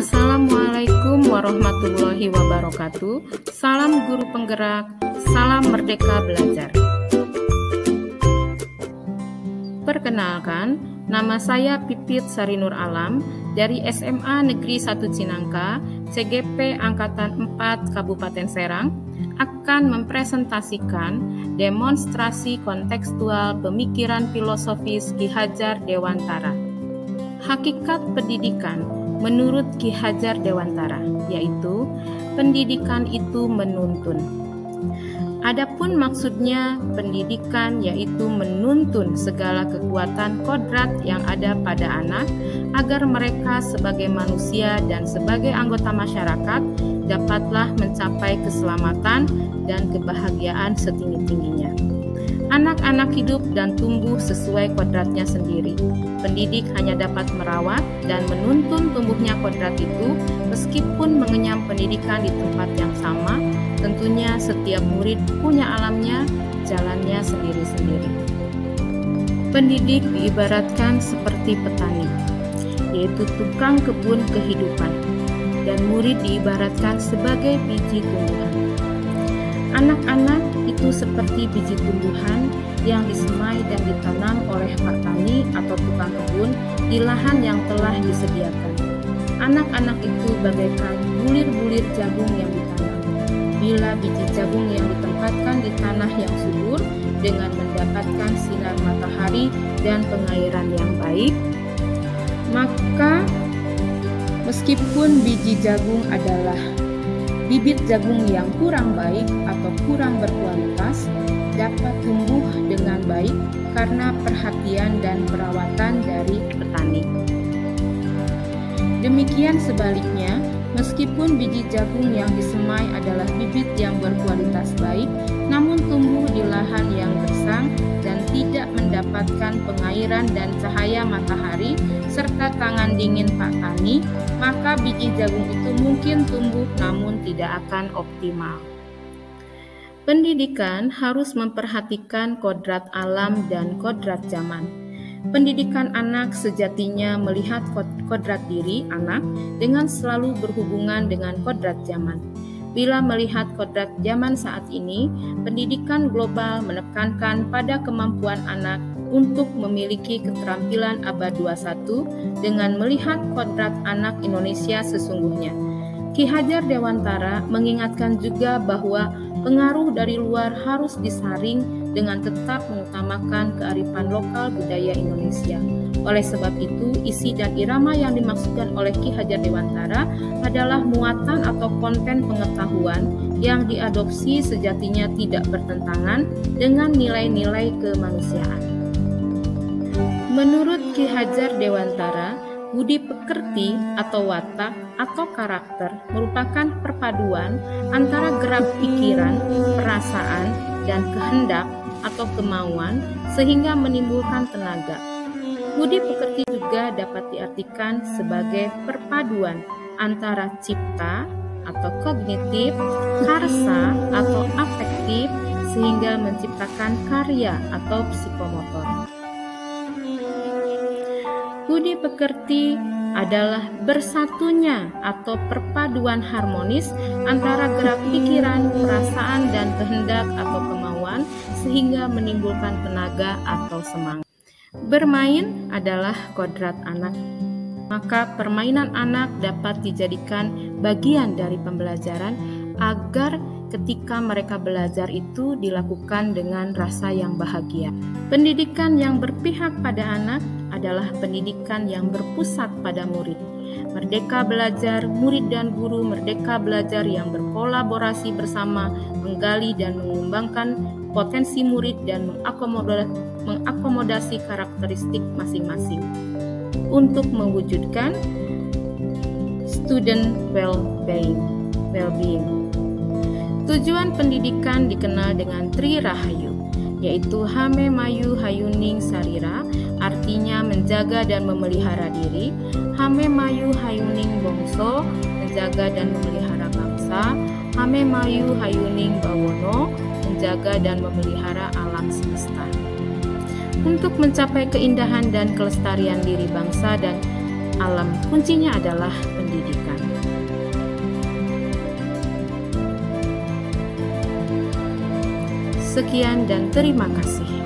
Assalamualaikum warahmatullahi wabarakatuh. Salam guru penggerak, salam merdeka belajar. Perkenalkan, nama saya Pipit Sarinur Alam dari SMA Negeri 1 Cinangka, CGP Angkatan 4 Kabupaten Serang, akan mempresentasikan demonstrasi kontekstual pemikiran filosofis Ki Hajar Dewantara. Hakikat pendidikan menurut Ki Hajar Dewantara, yaitu pendidikan itu menuntun. Adapun maksudnya, pendidikan yaitu menuntun segala kekuatan kodrat yang ada pada anak agar mereka sebagai manusia dan sebagai anggota masyarakat dapatlah mencapai keselamatan dan kebahagiaan setinggi-tingginya. Anak-anak hidup dan tumbuh sesuai kodratnya sendiri. Pendidik hanya dapat merawat dan menuntun tumbuhnya kodrat itu meskipun mengenyam pendidikan di tempat yang sama. Tentunya setiap murid punya alamnya, jalannya sendiri-sendiri. Pendidik diibaratkan seperti petani, yaitu tukang kebun kehidupan, dan murid diibaratkan sebagai biji tumbuhan. Anak-anak itu seperti biji tumbuhan yang disemai dan ditanam oleh Pak Tani atau tukang kebun di lahan yang telah disediakan. Anak-anak itu bagaikan bulir-bulir jagung yang ditanam. Bila biji jagung yang ditempatkan di tanah yang subur dengan mendapatkan sinar matahari dan pengairan yang baik, maka meskipun biji jagung adalah bibit jagung yang kurang baik atau kurang berkualitas, dapat tumbuh dengan baik karena perhatian dan perawatan dari petani. Demikian sebaliknya, meskipun biji jagung yang disemai adalah bibit yang berkualitas baik, namun tumbuh di lahan yang gersang dan tidak mendapatkan pengairan dan cahaya matahari serta tangan dingin Pak Tani, maka biji jagung itu mungkin tumbuh namun tidak akan optimal. Pendidikan harus memperhatikan kodrat alam dan kodrat zaman. Pendidikan anak sejatinya melihat kodrat diri anak dengan selalu berhubungan dengan kodrat zaman. Bila melihat kodrat zaman saat ini, pendidikan global menekankan pada kemampuan anak untuk memiliki keterampilan abad 21 dengan melihat kodrat anak Indonesia sesungguhnya. Ki Hajar Dewantara mengingatkan juga bahwa pengaruh dari luar harus disaring dengan tetap mengutamakan kearifan lokal budaya Indonesia. Oleh sebab itu, isi dan irama yang dimaksudkan oleh Ki Hajar Dewantara adalah muatan atau konten pengetahuan yang diadopsi sejatinya tidak bertentangan dengan nilai-nilai kemanusiaan. Menurut Ki Hajar Dewantara, budi pekerti atau watak atau karakter merupakan perpaduan antara gerak pikiran, perasaan, dan kehendak atau kemauan sehingga menimbulkan tenaga. Budi pekerti juga dapat diartikan sebagai perpaduan antara cipta atau kognitif, karsa atau afektif sehingga menciptakan karya atau psikomotor. Budi pekerti adalah bersatunya atau perpaduan harmonis antara gerak pikiran, perasaan, dan kehendak atau kemauan sehingga menimbulkan tenaga atau semangat. Bermain adalah kodrat anak, maka permainan anak dapat dijadikan bagian dari pembelajaran agar ketika mereka belajar itu dilakukan dengan rasa yang bahagia. Pendidikan yang berpihak pada anak adalah pendidikan yang berpusat pada murid. Merdeka belajar, murid dan guru merdeka belajar yang berkolaborasi bersama, menggali dan mengembangkan potensi murid dan mengakomodasi karakteristik masing-masing untuk mewujudkan student well-being. Tujuan pendidikan dikenal dengan Tri Rahayu, yaitu Hame Mayu Hayuning Sarira, artinya menjaga dan memelihara diri. Hame Mayu Hayuning Bongso, menjaga dan memelihara bangsa. Hame Mayu Hayuning Bawono, menjaga dan memelihara alam semesta. Untuk mencapai keindahan dan kelestarian diri bangsa dan alam kuncinya adalah pendidikan. Sekian dan terima kasih.